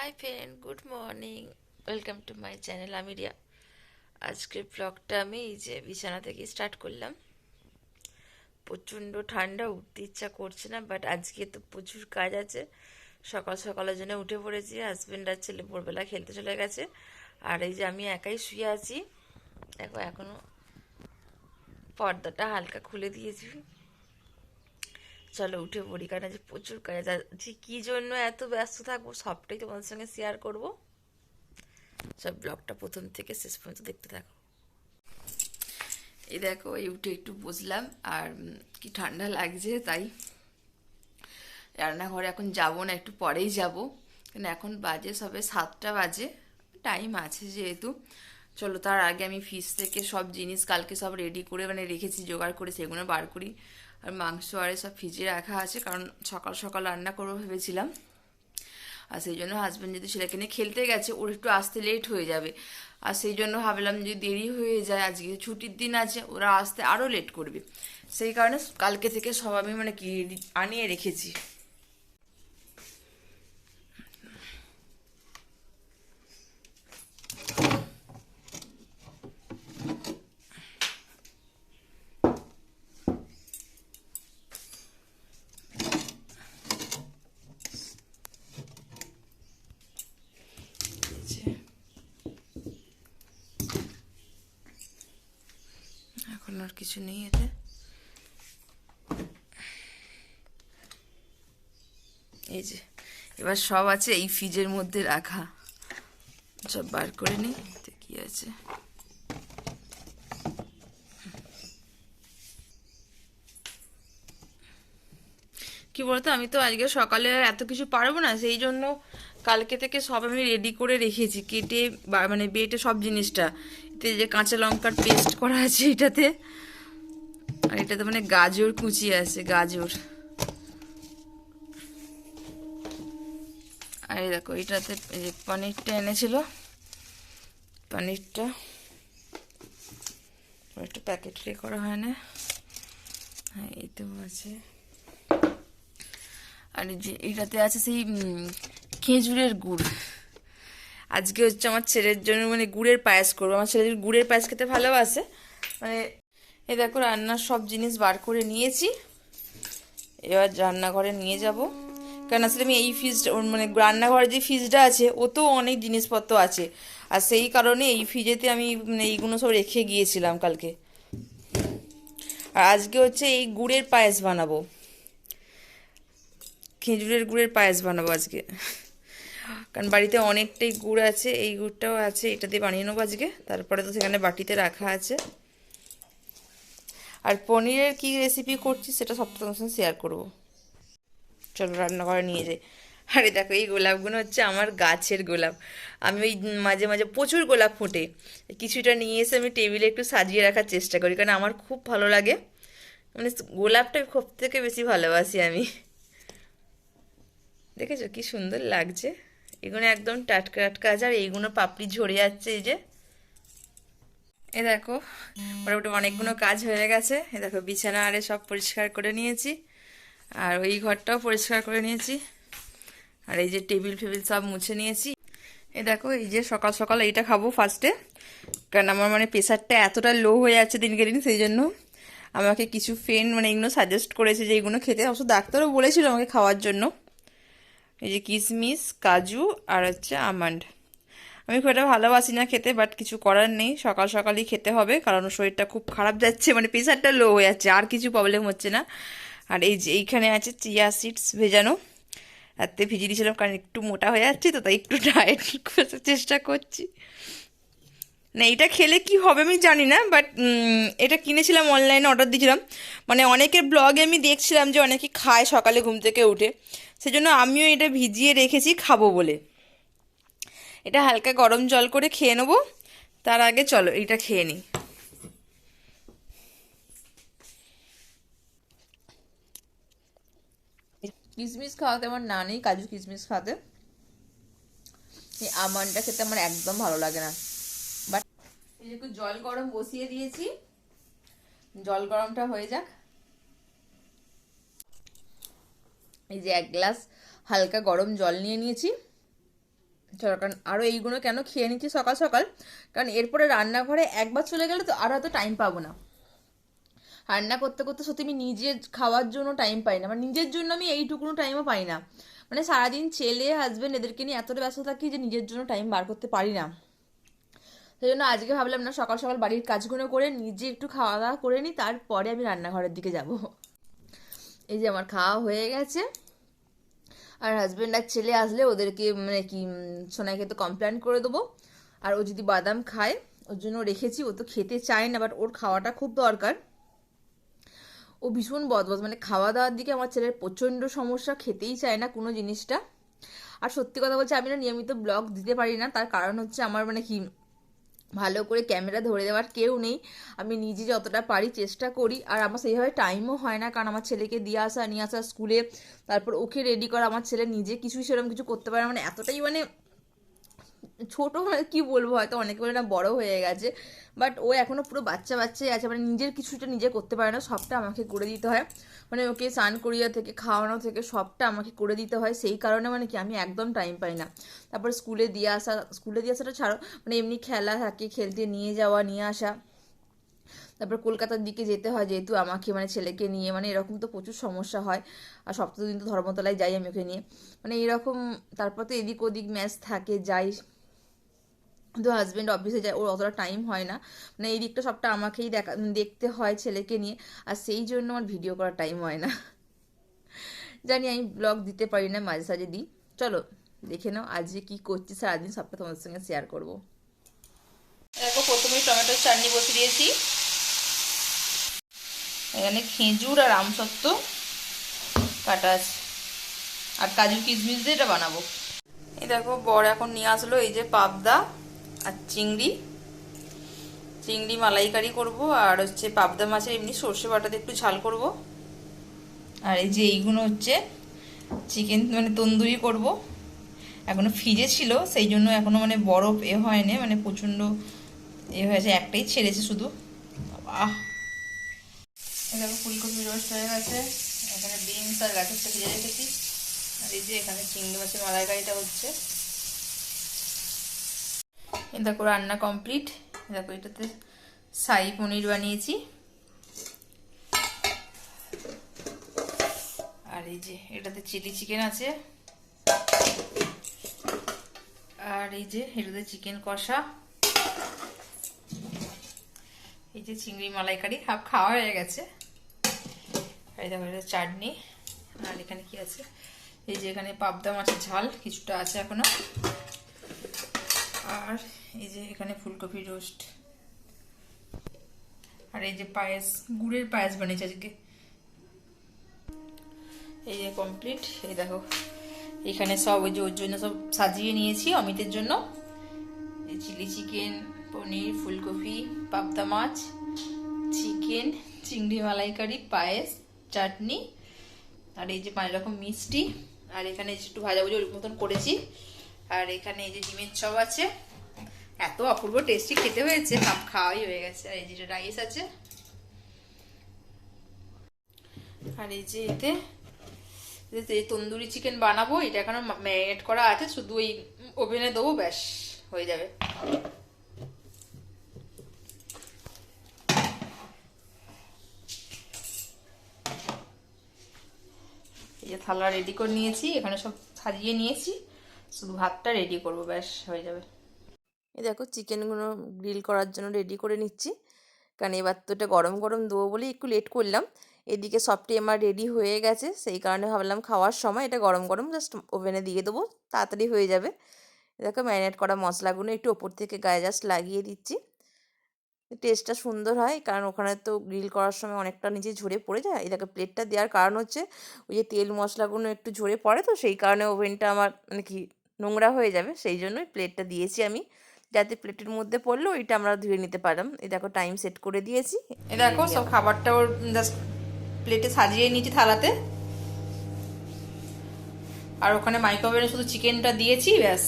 Hi friend, good morning. Welcome to my channel. আমি রিয়া। আজকের ব্লগটা আমি এই যে বিছানা থেকে স্টার্ট করলাম। প্রচণ্ড ঠান্ডা, উঠতে ইচ্ছা করছে না, বাট আজকে তো প্রচুর কাজ আছে। সকাল সকালের জন্য উঠে পড়েছি। হাজব্যান্ড আর ছেলে ভোরবেলা খেলতে চলে গেছে, আর এই যে আমি একাই শুয়ে আছি। দেখো এখনো পর্দাটা হালকা খুলে দিয়েছি। চলো উঠে পড়ি, কারণ আজ প্রচুর কাজ আছে। কী জন্য এত ব্যস্ত থাকবো সবটাই তোমাদের সঙ্গে শেয়ার করবো। সব ব্লগটা প্রথম থেকে শেষ পর্যন্ত দেখতে থাকো। এই দেখো, এই উঠে একটু বসলাম, আর কি ঠান্ডা লাগছে, তাই রান্নাঘরে এখন যাবো না, একটু পরেই যাব। কারণ এখন বাজে সবে 7টা বাজে, টাইম আছে যেহেতু। চলো তার আগে আমি ফ্রিজ থেকে সব জিনিস কালকে সব রেডি করে রেখেছি, জোগাড় করে সেগুলো বার করি। আর মাংস আরে সব ফ্রিজে রাখা আছে, কারণ সকাল সকাল রান্না করবো ভেবেছিলাম। আর সেই জন্য হাজব্যান্ড যদি ছেলেকে নিয়ে খেলতে গেছে, ওর একটু আসতে লেট হয়ে যাবে। আর সেই জন্য ভাবলাম যদি দেরি হয়ে যায়, আজকে ছুটির দিন আছে, ওরা আসতে আরও লেট করবে। সেই কারণে কালকে থেকে সব আমি কি আনিয়ে রেখেছি। এখন আর কিছু নেই এতে। এই যে এবার সব আছে এই ফ্রিজের মধ্যে রাখা, সব বার করে নিই। কি আছে, কি বলতো, আমি তো আজকে সকালে আর এত কিছু পারবো না, সেই জন্য কালকে থেকে সব আমি রেডি করে রেখেছি, কেটে বেটে সব জিনিসটা। এতে যে কাঁচা লঙ্কার পেস্ট করা আছে এটাতে, আর এটাতে গাজর কুচি আছে, গাজর। আর এই দেখো এটাতে এই যে পনিরটা এনেছিল, পনিরটা একটু প্যাকেট করা হয় না। হ্যাঁ, এই তো আছে। আর যে এটাতে আছে সেই খেজুরের গুড়। আজকে হচ্ছে আমার ছেলের জন্য গুড়ের পায়েস করবো। আমার ছেলে গুড়ের পায়েস খেতে ভালোবাসে। এই দেখো রান্নার সব জিনিস বার করে নিয়েছি, এবার রান্নাঘরে নিয়ে যাব। কারণ আসলে আমি এই ফ্রিজ রান্নাঘরে যে ফ্রিজটা আছে, ও তো অনেক জিনিসপত্র আছে, আর সেই কারণে এই ফ্রিজেতে আমি এইগুলো সব রেখে গিয়েছিলাম কালকে। আর আজকে হচ্ছে এই গুড়ের পায়েস বানাবো, খেজুরের গুড়ের পায়েস বানাবো আজকে। কারণ বাড়িতে অনেকটাই গুড় আছে, এই গুড়টাও আছে, এটা দিয়ে বানিয়ে নেবো আজকে। তারপরে তো সেখানে বাটিতে রাখা আছে। আর পনিরের কি রেসিপি করছি সেটা সব তোমার সঙ্গে শেয়ার করবো। চলো রান্নাঘরে নিয়ে যাই। আরে দেখো, এই গোলাপগুলো হচ্ছে আমার গাছের গোলাপ। আমি ওই মাঝে মাঝে প্রচুর গোলাপ ফোটে, কিছুটা নিয়ে এসে আমি টেবিলে একটু সাজিয়ে রাখার চেষ্টা করি, কারণ আমার খুব ভালো লাগে। গোলাপটা সব থেকে বেশি ভালোবাসি আমি। দেখেছো কি সুন্দর লাগছে, এগুলো একদম টাটকা টাটকা আছে, আর এইগুলো পাপড়ি ঝরে যাচ্ছে। এই যে এ দেখো, মোটামুটি অনেকগুলো কাজ হয়ে গেছে। এ দেখো বিছানা আরে সব পরিষ্কার করে নিয়েছি, আর ওই ঘরটাও পরিষ্কার করে নিয়েছি, আর এই যে টেবিল ফেবিল সব মুছে নিয়েছি। এ দেখো, এই যে সকাল সকাল এইটা খাবো ফার্স্টে, কারণ আমার প্রেশারটা এতটা লো হয়ে যাচ্ছে দিনকে দিন। সেই জন্য আমাকে কিছু ফ্রেন্ড এগুলো সাজেস্ট করেছে যে এইগুলো খেতে, অবশ্য ডাক্তারও বলেছিল আমাকে খাওয়ার জন্য। এই যে কিশমিশ, কাজু আর হচ্ছে আমন্ড। আমি খুব একটা ভালোবাসি না খেতে, বাট কিছু করার নেই, সকাল সকালই খেতে হবে, কারণ শরীরটা খুব খারাপ যাচ্ছে, প্রেশারটা লো হয়ে যাচ্ছে, আর কিছু প্রবলেম হচ্ছে না। আর এই যে এইখানে আছে চিয়া সিডস ভেজানো, রাত্রে ভিজিয়ে দিয়েছিলাম, কারণ একটু মোটা হয়ে যাচ্ছি তো, তাই একটু ডায়েট করার চেষ্টা করছি। না এটা খেলে কি হবে আমি জানি না, বাট এটা কিনেছিলাম অনলাইনে, অর্ডার দিয়েছিলাম। অনেকের ব্লগে আমি দেখছিলাম যে অনেকে খায় সকালে ঘুম থেকে উঠে, সেজন্য আমিও এটা ভিজিয়ে রেখেছি খাবো বলে। এটা হালকা গরম জল করে খেয়ে নেবো। তার আগে চলো এটা খেয়ে নিই। কিশমিশ খাওয়াতে আমার না নেই, কাজু কিশমিশ খাওয়াতে। এই আমন্ডটা খেতে আমার একদম ভালো লাগে না। বাট একটু জল গরম বসিয়ে দিয়েছি, জল গরমটা হয়ে যাক। এই যে 1 গ্লাস হালকা গরম জল নিয়ে নিয়েছি, চলো, কারণ আরও এইগুলো কেন খেয়ে নিচ্ছি সকাল সকাল, কারণ এরপরে রান্নাঘরে একবার চলে গেলে তো আর হয়তো টাইম পাবো না। রান্না করতে করতে সত্যি আমি নিজের খাওয়ার জন্য টাইম পাই না, মানে নিজের জন্য আমি এইটুকুনো টাইমও পাই না। মানে সারাদিন ছেলে হাজব্যান্ড এদেরকে নিয়ে এতটা ব্যস্ত থাকি যে নিজের জন্য টাইম বার করতে পারি না। সেই জন্য আজকে ভাবলাম না, সকাল সকাল বাড়ির কাজগুলো করে নিজে একটু খাওয়া দাওয়া করে নিই, তারপরে আমি রান্নাঘরের দিকে যাব। এই যে আমার খাওয়া হয়ে গেছে, আর হাজব্যান্ড আর ছেলে আসলে ওদেরকে মানে কি সোনাইকে তো কমপ্লেন করে দেবো। আর ও যদি বাদাম খায়, ওর জন্য রেখেছি, ও তো খেতে চায় না, বাট ওর খাওয়াটা খুব দরকার। ও ভীষণ বদমাশ, মানে খাওয়া দাওয়ার দিকে আমার ছেলের প্রচণ্ড সমস্যা, খেতেই চায় না কোনো জিনিসটা। আর সত্যি কথা বলছি, আমি না নিয়মিত ব্লগ দিতে পারি না, তার কারণ হচ্ছে আমার মানে কি ভালো করে ক্যামেরা ধরে দেওয়ার কেউ নেই। আমি নিজে যতটা পারি চেষ্টা করি, আর আমার সেইভাবে টাইমও হয় না, কারণ আমার ছেলেকে দিয়ে আসা নিয়ে আসা স্কুলে, তারপর ওকে রেডি করা, আমার ছেলে নিজে কিছুই সেরকম কিছু করতে পারে না, মানে এতটাই মানে ছোট, মানে কি বলবো, হয়তো অনেকে বলে না বড় হয়ে গেছে, বাট ও এখনো পুরো বাচ্চা বাচ্চাই আছে, মানে নিজের কিছুটা নিজে করতে পারে না, সবটা আমাকে করে দিতে হয়। মানে ওকে স্নান করিয়ে থেকে খাওয়ানো থেকে সবটা আমাকে করে দিতে হয়, সেই কারণে মানে কি আমি একদম টাইম পাই না। তারপর স্কুলে দিয়ে আসাটা ছাড়ো, মানে এমনি খেলা থাকে, খেলতে নিয়ে যাওয়া নিয়ে আসা, তারপর কলকাতার দিকে যেতে হয় যেহেতু আমাকে, মানে ছেলেকে নিয়ে, মানে এরকম তো প্রচুর সমস্যা হয়। আর সপ্তাহ দিন তো ধর্মতলায় যাই আমি ওকে নিয়ে, মানে এরকম। তারপর তো এদিক ওদিক ম্যাচ থাকে, যাই। তো হাজব্যান্ড অফিসে যায়, ওর অতটা টাইম হয় না, মানে এই দিকটা সবটা আমাকেই দেখতে হয় ছেলেকে নিয়ে, আর সেই জন্য আমার ভিডিও করার টাইম হয় না। জানি আমি ব্লগ দিতে পারি না, মাঝে সাঝে দিই। চলো দেখে নাও আজকে কি করছি সারাদিন, সবটা তোমাদের সঙ্গে শেয়ার করবো। দেখো, প্রথমে টমেটোর চাটনি বসিয়ে দিয়েছি, এখানে খেজুর আর আমসত্ত্ব কাটা আছে, আর কাজু কিশমিশ দিয়ে এটা বানাবো। এই দেখো, বর এখন নিয়ে আসলো এই যে পাবদা আর চিংড়ি, চিংড়ি মালাইকারি করব, আর হচ্ছে পাবদা মাছের এমনি সর্ষে বাটাতে একটু ঝাল করব। আর এই যে এইগুলো হচ্ছে চিকেন, মানে তন্দুরি করব। এখনো ফ্রিজে ছিল, সেই জন্য এখনো মানে বরফ হয়নি, মানে প্রচণ্ড হয়েছে, একটাই ছেড়েছে শুধু। আহ, দেখো ফুলকপি রোস্ট হয়ে গেছে, এখানে বিনস আর গাজরটা ভেজে রেখেছি, আর এই যে এখানে চিংড়ি মাছের মালাইকারিটা হচ্ছে। এই দেখো রান্না কমপ্লিট। দেখো এটাতে শাহী পনির বানিয়েছি, আর এই যে এটাতে চিলি চিকেন আছে, আর এই যে এটাতে চিকেন কষা, এই যে চিংড়ি মালাইকারি হাফ খাওয়া হয়ে গেছে, আর এই দেখো এটা চাটনি, আর এখানে কি আছে, এই যে এখানে পাবদা মাছের ঝাল কিছুটা আছে এখনো, আর এই যে এখানে ফুলকপি রোস্ট, আর এই যে পায়েস, গুড়ের পায়েস বানিয়েছে আজকে। এই যে কমপ্লিট। এই দেখো এখানে সব ওই যে ওর জন্য সব সাজিয়ে নিয়েছি অমিতের জন্য, এই চিলি চিকেন, পনির, ফুলকপি, পাবদা মাছ, চিকেন, চিংড়ি মালাইকারি, পায়েস, চাটনি, আর এই যে 5 রকম মিষ্টি, আর এখানে একটু ভাজাভুজি ওর মতন করেছি, আর এখানে এই যে ডিমের চপ আছে, এত অপূর্ব টেস্টি খেতে হয়েছে, হাফ খাওয়াই হয়ে গেছে, আর এই যে রাইস আছে, আর এই যে এতে তন্দুরি চিকেন বানাবো, এটা এখনো ম্যারিনেট করা আছে, শুধু ওই ওভেনে দেবো, ব্যাস হয়ে যাবে। এই যে থালা রেডি করে নিয়েছি, এখানে সব সাজিয়ে নিয়েছি, শুধু ভাতটা রেডি করবো, ব্যাস হয়ে যাবে। এই দেখো চিকেনগুলো গ্রিল করার জন্য রেডি করে নিচ্ছি, কারণ এবার তো এটা গরম গরম দেবো বলে একটু লেট করলাম। এদিকে সবটি আমার রেডি হয়ে গেছে, সেই কারণে ভাবলাম খাওয়ার সময় এটা গরম গরম জাস্ট ওভেনে দিয়ে দেবো, তাড়াতাড়ি হয়ে যাবে। দেখো ম্যারিনেট করা মশলাগুলো একটু ওপর থেকে গায়ে জাস্ট লাগিয়ে দিচ্ছি, টেস্টটা সুন্দর হয়, কারণ ওখানে তো গ্রিল করার সময় অনেকটা নিচে ঝরে পড়ে যায়। এটাকে প্লেটটা দেওয়ার কারণ হচ্ছে ওই যে তেল মশলাগুলো একটু ঝরে পড়ে, তো সেই কারণে ওভেনটা আমার মানে কি নোংরা হয়ে যাবে, সেই জন্যই প্লেটটা দিয়েছি আমি, যাতে প্লেটের মধ্যে পড়লেও এটা আমরা ধুয়ে নিতে পারলাম। এই দেখো টাইম সেট করে দিয়েছি, এই দেখো সব খাবারটা ওর জাস্ট প্লেটে সাজিয়ে নিয়েছি থালাতে, আর ওখানে মাইক্রোওভেনে শুধু চিকেনটা দিয়েছি, ব্যাস।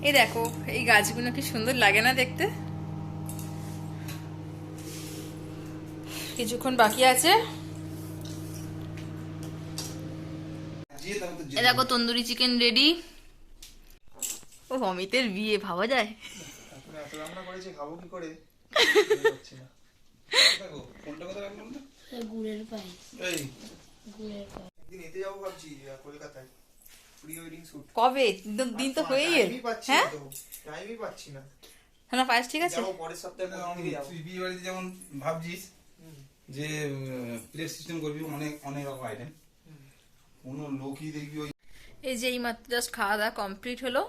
এই দেখো এই গাছগুলো কি সুন্দর লাগে না দেখতে, কিছুক্ষণ বাকি আছে, এ দেখো তন্দুরি চিকেন রেডি। ও অমিতের বিয়ে ভাবা যায়? এত রান্না করেছি, খাবো কি করে? দেখো কোনটা কথা রাখলাম না, গুড়ের পায়েস। এই গুড়ের পায়েস একদিন এতে যাবো ভাবছি, কলকাতায় প্রি ওয়েডিং শুট। কবে? দিন তো হয়েই এলো। হ্যাঁ টাইমই পাচ্ছি না। না পায়েস ঠিক আছে। যাবো পরের সপ্তাহে, তুই বিয়ে বাড়িতে যেমন ভাবছিস যে প্লেট সিস্টেম করবি, অনেক অনেক রকম আইটেম, কোনো লোকই দেখবি ওই। এই যে এই মাত্র জাস্ট খাওয়া দাওয়া কমপ্লিট হলো,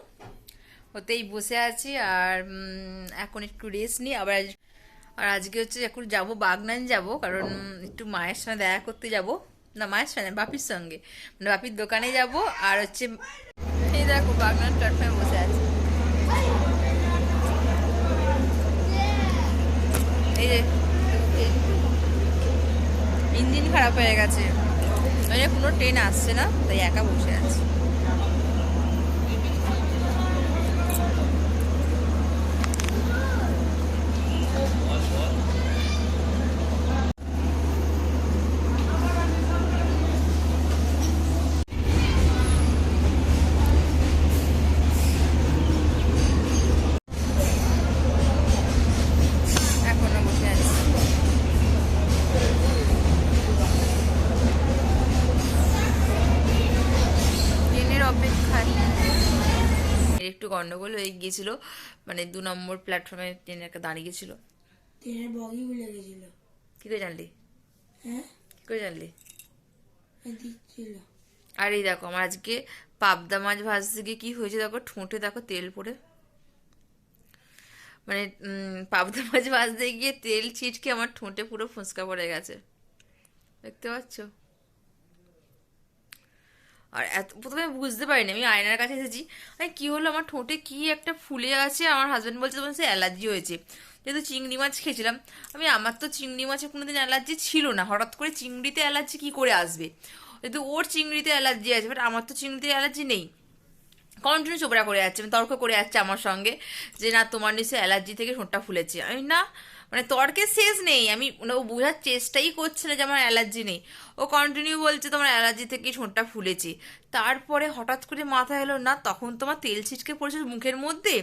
হতেই বসে আছি আর এখন একটু রেস্ট নিই। আর আজকে হচ্ছে এখন যাবো বাগনান যাব, কারণ একটু মায়ের সঙ্গে দেখা করতে যাব। না মায়ের সঙ্গে, বাপির সঙ্গে, মানে বাপির দোকানে যাব। আর হচ্ছে এই দেখো বাগনান প্ল্যাটফর্মে বসে আছে। এই যে ইঞ্জিন খারাপ হয়ে গেছে, মানে কোনো ট্রেন আসছে না, তাই একা বসে আছে। এখনো বসে আছি। ট্রেনের অপেক্ষায় একটু গন্ডগোল হয়ে গিয়েছিল, মানে 2 নম্বর প্ল্যাটফর্মে ট্রেন একটা দাঁড়িয়ে গেছিল। ট্রেনের বগি ভুলে গেছিল। কি করে জানলি? হ্যাঁ কি করে জানলি? দিচ্ছিল। আর এই দেখো আমার আজকে পাবদা মাছ ভাজতে গিয়ে কি হয়েছে দেখো, ঠোঁটে দেখো তেল পড়ে, মানে পাবদা মাছ ভাজতে গিয়ে তেল ছিটকে আমার ঠোঁটে পুরো ফুঁসকা পড়ে গেছে, দেখতে পাচ্ছ? আর এত প্রথমে বুঝতে পারিনি, আমি আয়নার কাছে এসেছি, আমি কি হলো আমার ঠোঁটে কি একটা ফুলে আছে। আমার হাজব্যান্ড বলছে তোমার সে অ্যালার্জি হয়েছে, যেহেতু চিংড়ি মাছ খেয়েছিলাম। আমার তো চিংড়ি মাছে কোনোদিন অ্যালার্জি ছিল না, হঠাৎ করে চিংড়িতে অ্যালার্জি কি করে আসবে? যেহেতু ওর চিংড়িতে অ্যালার্জি আছে, বাট আমার তো চিংড়িতে অ্যালার্জি নেই। কন্টিনিউ চোপড়া করে যাচ্ছে, মানে তর্ক করে যাচ্ছে আমার সঙ্গে যে না তোমার নিশ্চয়ই অ্যালার্জি থেকে ঠোঁটটা ফুলেছে। আমি না, মানে তর্কের শেষ নেই, আমি মানে ও বোঝার চেষ্টাই করছে না যে আমার অ্যালার্জি নেই। ও কন্টিনিউ বলছে তোমার অ্যালার্জি থেকেই ঠোঁটটা ফুলেছে। তারপরে হঠাৎ করে মাথায় এলো না তখন তোমার তেল ছিটকে পড়েছে মুখের মধ্যে,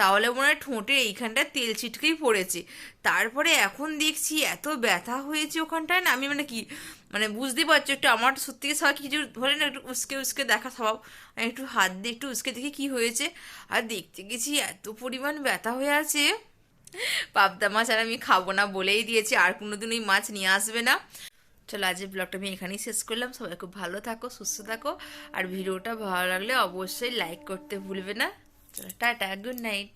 তাহলে মনে হয় ঠোঁটের এইখানটায় তেল ছিটকেই পড়েছে। তারপরে এখন দেখছি এত ব্যথা হয়েছে ওখানটায় না, আমি মানে কি মানে বুঝতে পারছো একটু, আমার সত্যি সবাই কিছু ধরে না একটু উস্কে উস্কে দেখা স্বভাব, আমি একটু হাত দিয়ে একটু উস্কে দেখি কি হয়েছে, আর দেখতে গেছি এত পরিমাণ ব্যথা হয়ে আছে। পাবদা মাছ আর আমি খাবো না বলেই দিয়েছি, আর কোনোদিন ওই মাছ নিয়ে আসবে না। চলো আজকের ব্লগটা আমি এখানেই শেষ করলাম। সবাই খুব ভালো থাকো, সুস্থ থাকো, আর ভিডিওটা ভালো লাগলে অবশ্যই লাইক করতে ভুলবে না। চলো টাটা, গুড নাইট।